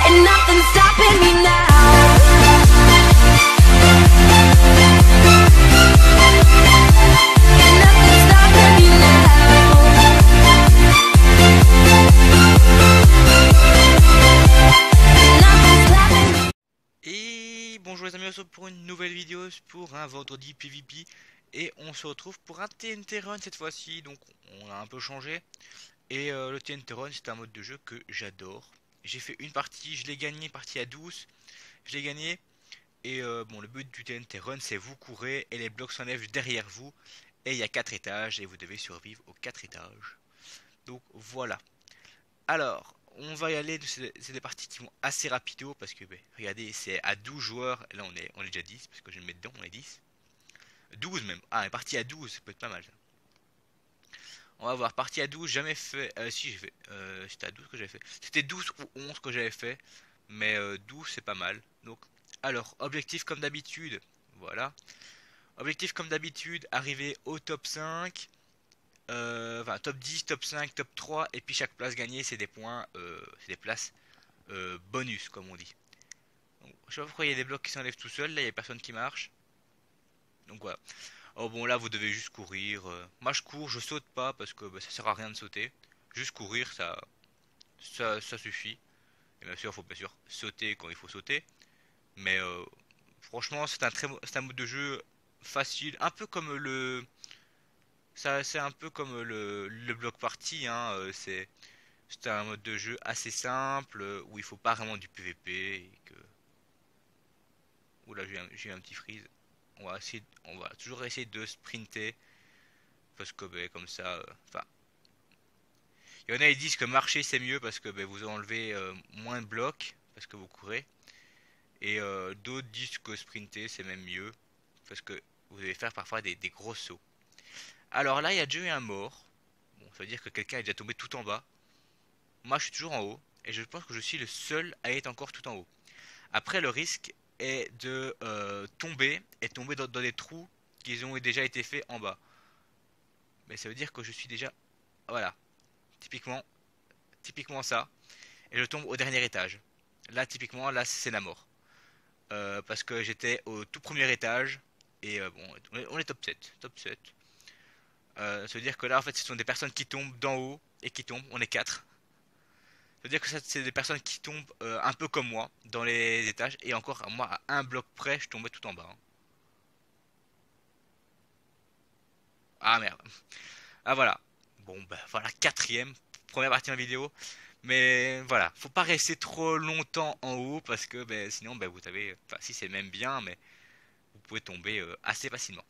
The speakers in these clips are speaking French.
and nothing's stopping me now. And nothing's stopping me now. Nothing's stopping me. Et bonjour les amis, on se retrouve pour une nouvelle vidéo pour un vendredi PVP. Et on se retrouve pour un TNT Run cette fois-ci, donc on a un peu changé. Et le TNT Run c'est un mode de jeu que j'adore. J'ai fait une partie, je l'ai gagné, partie à 12, je l'ai gagné. Et bon, le but du TNT Run c'est vous courez et les blocs s'enlèvent derrière vous. Et il y a 4 étages et vous devez survivre aux 4 étages. Donc voilà. Alors, on va y aller, c'est des parties qui vont assez rapido parce que, regardez, c'est à 12 joueurs, et là on est déjà 10, parce que je vais me mettre dedans, on est 10. 12 même, ah, une partie à 12, ça peut être pas mal ça. On va voir, partie à 12, jamais fait, si j'ai fait, c'était à 12 que j'avais fait. C'était 12 ou 11 que j'avais fait, mais 12 c'est pas mal. Donc, alors, objectif comme d'habitude, voilà. Objectif comme d'habitude, arriver au top 5. Enfin, top 10, top 5, top 3, et puis chaque place gagnée, c'est des points, c'est des places bonus, comme on dit. Donc, je sais pas pourquoi il y a des blocs qui s'enlèvent tout seuls, là, il y a personne qui marche. Donc voilà. Oh bon, là, vous devez juste courir. Moi, je cours, je saute pas, parce que ça sert à rien de sauter. Juste courir, ça suffit. Et bien sûr, il faut bien sûr sauter quand il faut sauter. Mais franchement, c'est un mode de jeu facile, un peu comme ça, c'est un peu comme le bloc party, hein, c'est un mode de jeu assez simple où il faut pas vraiment du PVP et que. Oula, j'ai eu un petit freeze. On va toujours essayer de sprinter parce que comme ça, enfin, il y en a qui disent que marcher c'est mieux parce que vous enlevez moins de blocs parce que vous courez et d'autres disent que sprinter c'est même mieux parce que vous devez faire parfois des gros sauts. Alors là, il y a déjà eu un mort. Bon, ça veut dire que quelqu'un est déjà tombé tout en bas. Moi, je suis toujours en haut. Et je pense que je suis le seul à être encore tout en haut. Après, le risque est de tomber. Et tomber dans des trous qui ont déjà été faits en bas. Mais ça veut dire que je suis déjà. Voilà. Typiquement. Typiquement ça. Et je tombe au dernier étage. Là, typiquement, là, c'est la mort. Parce que j'étais au tout premier étage. Et bon, on est top 7. Top 7. Ça veut dire que là, en fait, ce sont des personnes qui tombent d'en haut et qui tombent. On est 4. Ça veut dire que ça, c'est des personnes qui tombent un peu comme moi dans les étages. Et encore, moi, à un bloc près, je tombais tout en bas, hein. Ah merde. Ah voilà. Bon, bah voilà, quatrième. Première partie de la vidéo. Mais voilà, faut pas rester trop longtemps en haut parce que sinon, vous savez, enfin, si c'est même bien, mais vous pouvez tomber assez facilement.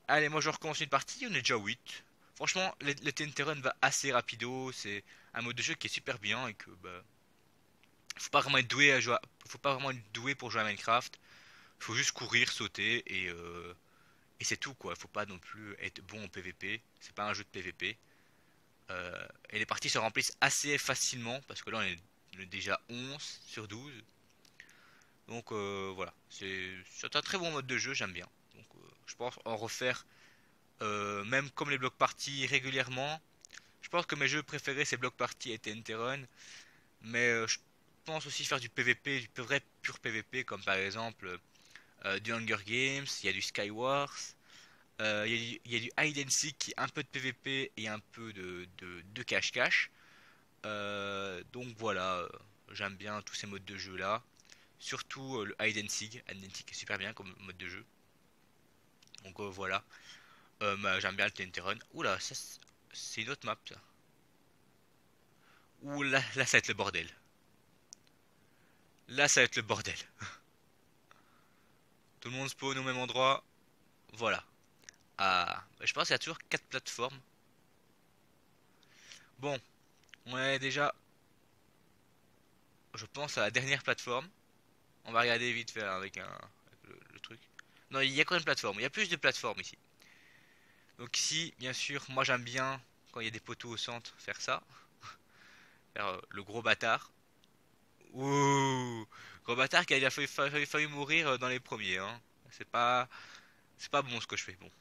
Allez, moi je recommence une partie, on est déjà 8. Franchement, le TNT Run va assez rapido, c'est un mode de jeu qui est super bien et que faut pas vraiment être doué à jouer, faut pas vraiment être doué pour jouer à Minecraft. Faut juste courir, sauter et c'est tout quoi. Faut pas non plus être bon en PVP, c'est pas un jeu de PVP. Et les parties se remplissent assez facilement parce que là on est déjà 11 sur 12. Donc voilà, c'est un très bon mode de jeu, j'aime bien. Donc je pense en refaire même comme les blocs parties régulièrement. Je pense que mes jeux préférés c'est block party et TNT Run. Mais je pense aussi faire du PVP, du vrai pur PVP comme par exemple du Hunger Games, il y a du Skywars, il y a du Hide and Seek qui est un peu de PVP et un peu de cache-cache. Donc voilà, j'aime bien tous ces modes de jeu là. Surtout le Hide and Seek. Hide and Seek est super bien comme mode de jeu. Donc voilà. J'aime bien le TNT Run. Oula, ça c'est une autre map ça. Oula, là ça va être le bordel. Là ça va être le bordel. Tout le monde spawn au même endroit. Voilà. Ah, je pense qu'il y a toujours 4 plateformes. Bon, on est déjà, je pense, à la dernière plateforme. On va regarder vite fait avec le truc. Non, il y a combien de plateformes? Il y a plus de plateformes ici. Donc ici, bien sûr, moi j'aime bien, quand il y a des poteaux au centre, faire ça. Faire le gros bâtard. Ouh, gros bâtard qui a déjà failli mourir dans les premiers, hein. C'est pas, c'est pas bon ce que je fais. Bon,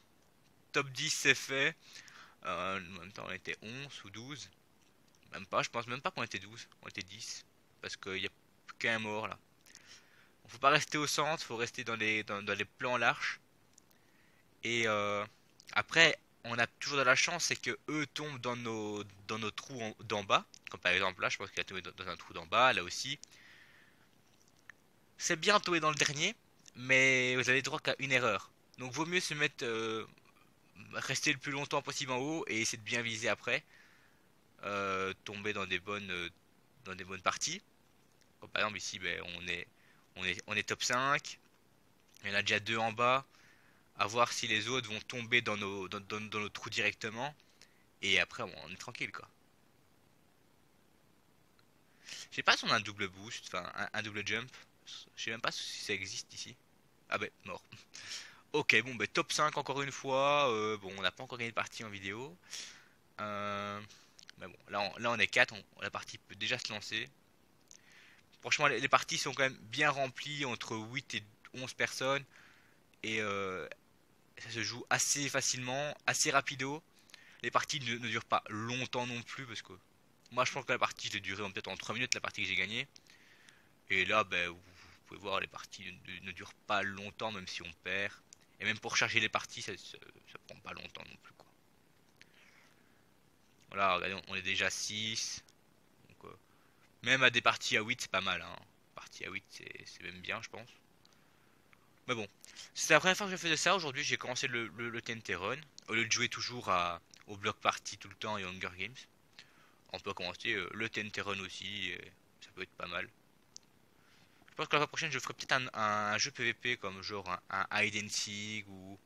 top 10 c'est fait. En même temps, on était 11 ou 12. Même pas, je pense même pas qu'on était 12. On était 10. Parce qu'il y a qu'un mort là. Faut pas rester au centre, faut rester dans les plans larges. Et après, on a toujours de la chance, c'est que eux tombent dans nos trous d'en bas. Comme par exemple là, je pense qu'il a tombé dans un trou d'en bas, là aussi. C'est bien de tomber dans le dernier, mais vous avez droit qu'à une erreur. Donc vaut mieux se mettre, rester le plus longtemps possible en haut et essayer de bien viser après. Tomber dans des bonnes parties. Comme par exemple ici, ben, on est top 5. Il y en a déjà deux en bas. À voir si les autres vont tomber dans nos trous directement. Et après, bon, on est tranquille quoi. Je sais pas si on a un double boost, enfin un double jump. Je sais même pas si ça existe ici. Ah ben, mort. Ok, bon, ben top 5 encore une fois. Bon, on n'a pas encore gagné de partie en vidéo. Euh, mais bon, là on est 4, la partie peut déjà se lancer. Franchement, les parties sont quand même bien remplies entre 8 et 11 personnes. Et ça se joue assez facilement, assez rapido. Les parties ne durent pas longtemps non plus. Parce que moi, je pense que la partie, je l'ai duré peut-être en 3 minutes, la partie que j'ai gagnée. Et là, ben, vous pouvez voir, les parties ne durent pas longtemps, même si on perd. Et même pour charger les parties, ça prend pas longtemps non plus, quoi. Voilà, regardez, on est déjà 6. Donc, même à des parties à 8, c'est pas mal, hein. Partie à 8, c'est même bien, je pense. Mais bon, c'était la première fois que je faisais ça. Aujourd'hui, j'ai commencé le TNT Run. Au lieu de jouer toujours au bloc party tout le temps et Hunger Games, on peut commencer le TNT Run aussi. Et ça peut être pas mal. Je pense que la fois prochaine, je ferai peut-être un jeu PVP comme genre un Hide and Seek ou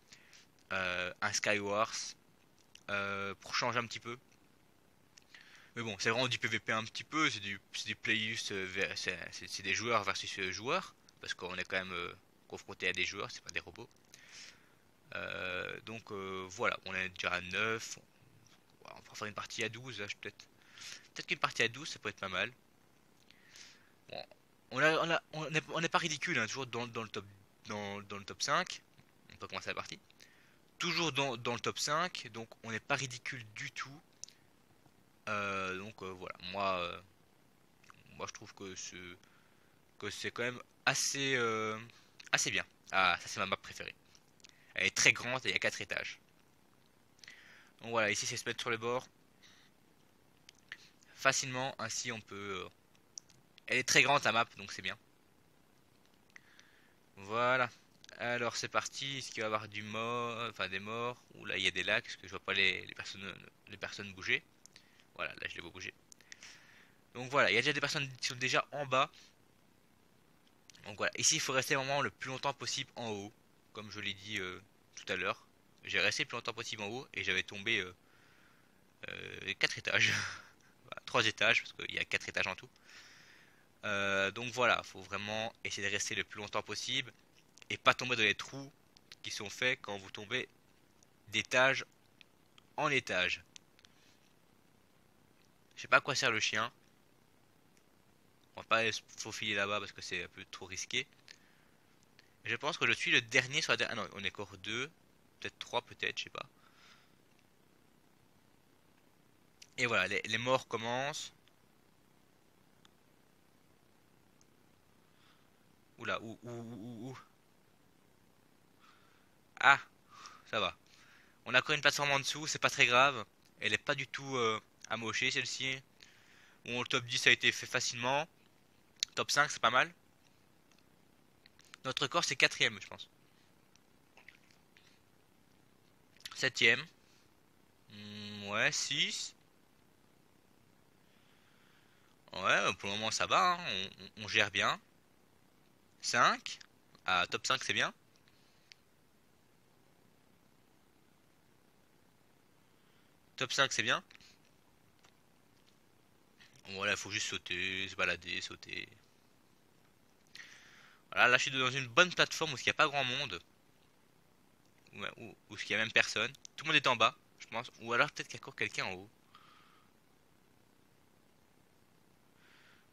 un Skywars pour changer un petit peu. Mais bon, c'est vraiment du PVP un petit peu. C'est du playlist, c'est des joueurs versus joueurs. Parce qu'on est quand même confronté à des joueurs, c'est pas des robots. Voilà, on est déjà à 9. On va faire une partie à 12 là, peut-être. Peut-être qu'une partie à 12 ça peut être pas mal. Bon, on est pas ridicule, hein, toujours dans le top, dans le top 5. On peut commencer la partie. Toujours dans le top 5, donc on n'est pas ridicule du tout. Voilà, moi je trouve que c'est quand même assez bien. Ah, ça c'est ma map préférée. Elle est très grande et il y a 4 étages. Donc voilà, ici c'est se mettre sur le bord. Facilement, ainsi on peut... Elle est très grande la map, donc c'est bien. Voilà. Alors c'est parti, est-ce qu'il va y avoir du mort, enfin des morts, ou là il y a des lags, parce que je vois pas les personnes bouger. Voilà, là je les vois bouger. Donc voilà, il y a déjà des personnes qui sont déjà en bas. Donc voilà, ici il faut rester vraiment le plus longtemps possible en haut, comme je l'ai dit tout à l'heure. J'ai resté le plus longtemps possible en haut et j'avais tombé 4 étages. Voilà, 3 étages, parce qu'il y a 4 étages en tout. Donc voilà, faut vraiment essayer de rester le plus longtemps possible et pas tomber dans les trous qui sont faits quand vous tombez d'étage en étage. Je sais pas à quoi sert le chien. On va pas se faufiler là-bas parce que c'est un peu trop risqué. Je pense que je suis le dernier sur la dernière. Ah non, on est encore deux. Peut-être trois, peut-être, je sais pas. Et voilà, les morts commencent. Oula, où. Ah, ça va. On a encore une plateforme en dessous, c'est pas très grave. Elle est pas du tout amochée celle-ci. Bon, le top 10 a été fait facilement. Top 5, c'est pas mal. Notre record, c'est quatrième, je pense. Septième. Ouais, 6. Ouais, pour le moment, ça va, hein. On gère bien. 5. Ah, top 5, c'est bien. Top 5, c'est bien. Voilà, il faut juste sauter, se balader, sauter. Voilà, là, je suis dans une bonne plateforme où il n'y a pas grand monde. Où il n'y a même personne. Tout le monde est en bas, je pense. Ou alors peut-être qu'il y a encore quelqu'un en haut.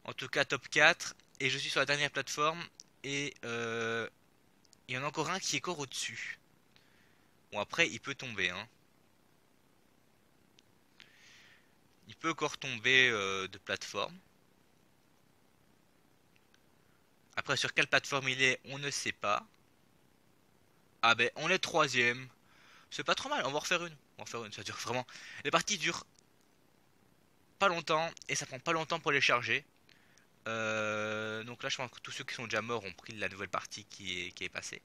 En tout cas, top 4. Et je suis sur la dernière plateforme. Et il y en a encore un qui est encore au-dessus. Bon, après, il peut tomber, hein. Il peut encore tomber de plateforme. Après, sur quelle plateforme il est, on ne sait pas. Ah ben, on est troisième. C'est pas trop mal, on va en refaire une. On va en refaire une, ça dure vraiment. Les parties durent pas longtemps et ça prend pas longtemps pour les charger. Donc là, je pense que tous ceux qui sont déjà morts ont pris la nouvelle partie qui est passée.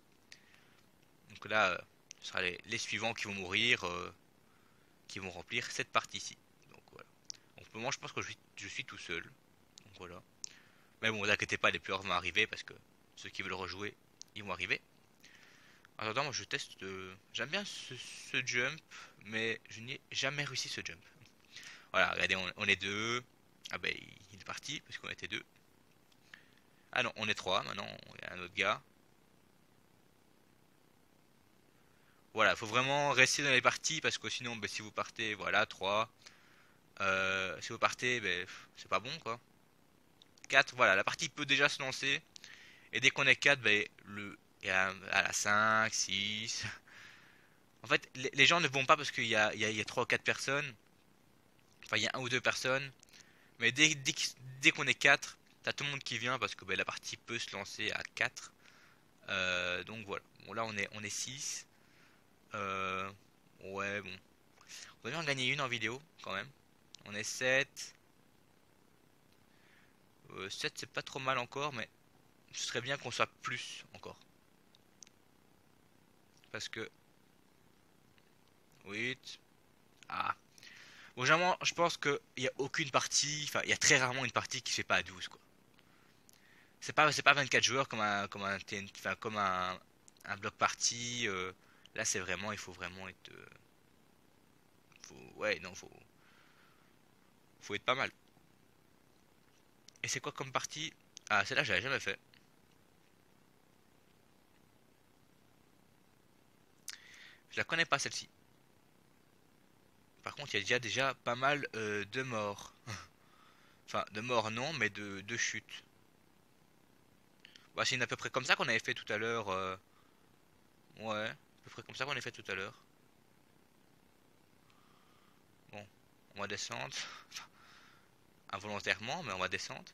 Donc là, ce sera les suivants qui vont mourir, qui vont remplir cette partie-ci. Donc voilà. Donc, pour le moment, je pense que je suis tout seul. Donc voilà. Mais bon, vous inquiétez pas, les peurs vont arriver parce que ceux qui veulent rejouer, ils vont arriver. En attendant, moi je teste. J'aime bien ce jump, mais je n'ai jamais réussi ce jump. Voilà, regardez, on est deux. Ah ben, il est parti parce qu'on était deux. Ah non, on est trois maintenant, il y a un autre gars. Voilà, faut vraiment rester dans les parties parce que sinon, ben, si vous partez, voilà, 3. Si vous partez, ben, c'est pas bon quoi. 4, voilà, la partie peut déjà se lancer. Et dès qu'on est 4, ben, il y a à la 5, 6. En fait, les gens ne vont pas parce qu'il y a 3 ou 4 personnes. Enfin, il y a un ou deux personnes. Mais dès qu'on est 4, t'as tout le monde qui vient parce que ben, la partie peut se lancer à 4. Donc voilà. Bon, là, on est 6. Ouais, bon. On va en gagner une en vidéo quand même. On est 7. 7, c'est pas trop mal encore, mais ce serait bien qu'on soit plus encore. Parce que 8. Ah. Bon, généralement, je pense qu'il n'y a aucune partie. Enfin, il y a très rarement une partie qui se fait pas à 12, quoi. C'est pas 24 joueurs comme un bloc party. Là, c'est vraiment. Il faut vraiment être. Ouais, non, faut être pas mal. Et c'est quoi comme partie? Ah, celle-là, j'avais jamais fait. Je la connais pas, celle-ci. Par contre, il y a déjà pas mal de morts. Enfin, de morts non, mais de chutes. Bah, c'est à peu près comme ça qu'on avait fait tout à l'heure. Ouais, à peu près comme ça qu'on avait fait tout à l'heure. Bon, on va descendre. Enfin, involontairement, mais on va descendre.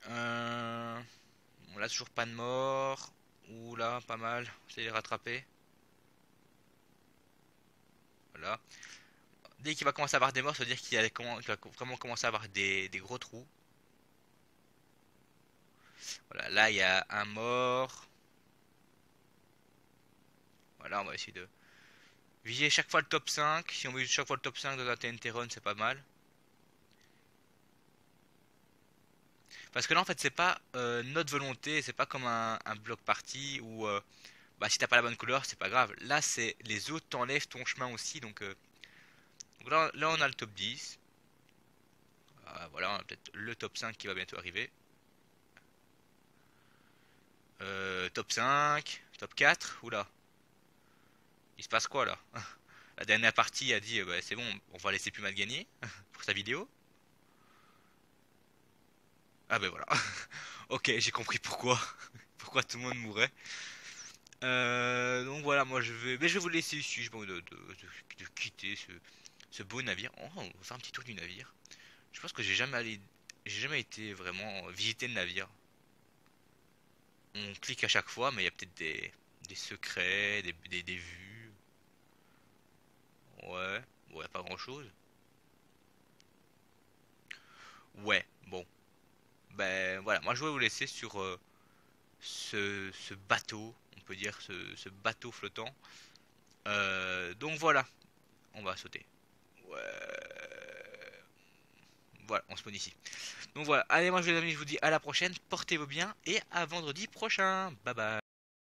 Bon, là, toujours pas de mort. Ouh là, pas mal. C'est les rattraper. Voilà. Dès qu'il va commencer à avoir des morts, ça veut dire qu'il va vraiment commencer à avoir des gros trous. Voilà, là, il y a un mort. Voilà, on va essayer de viser chaque fois le top 5. Si on vise chaque fois le top 5 dans un TNT run, c'est pas mal. Parce que là, en fait, c'est pas notre volonté. C'est pas comme un bloc party où bah, si t'as pas la bonne couleur, c'est pas grave. Là, c'est les autres t'enlèvent ton chemin aussi. Donc là, on a le top 10. Voilà, on a peut-être le top 5 qui va bientôt arriver. Top 5, top 4. Oula, il se passe quoi là? La dernière partie a dit bah, c'est bon, on va laisser plus mal gagner pour sa vidéo. Ah ben voilà. Ok, j'ai compris pourquoi. Pourquoi tout le monde mourait. Donc voilà, moi je vais. Mais je vais vous laisser ici. Je vais de quitter ce beau navire. Oh, on va faire un petit tour du navire. Je pense que j'ai jamais été vraiment visiter le navire. On clique à chaque fois, mais il y a peut-être des secrets, des vues. Ouais, bon, y a pas grand-chose. Ouais, bon. Ben voilà, moi je vais vous laisser sur ce bateau, on peut dire ce bateau flottant. Donc voilà, on va sauter. Ouais. Voilà, on spawn ici. Donc voilà, allez moi les amis, je vous dis à la prochaine, portez-vous bien et à vendredi prochain. Bye bye.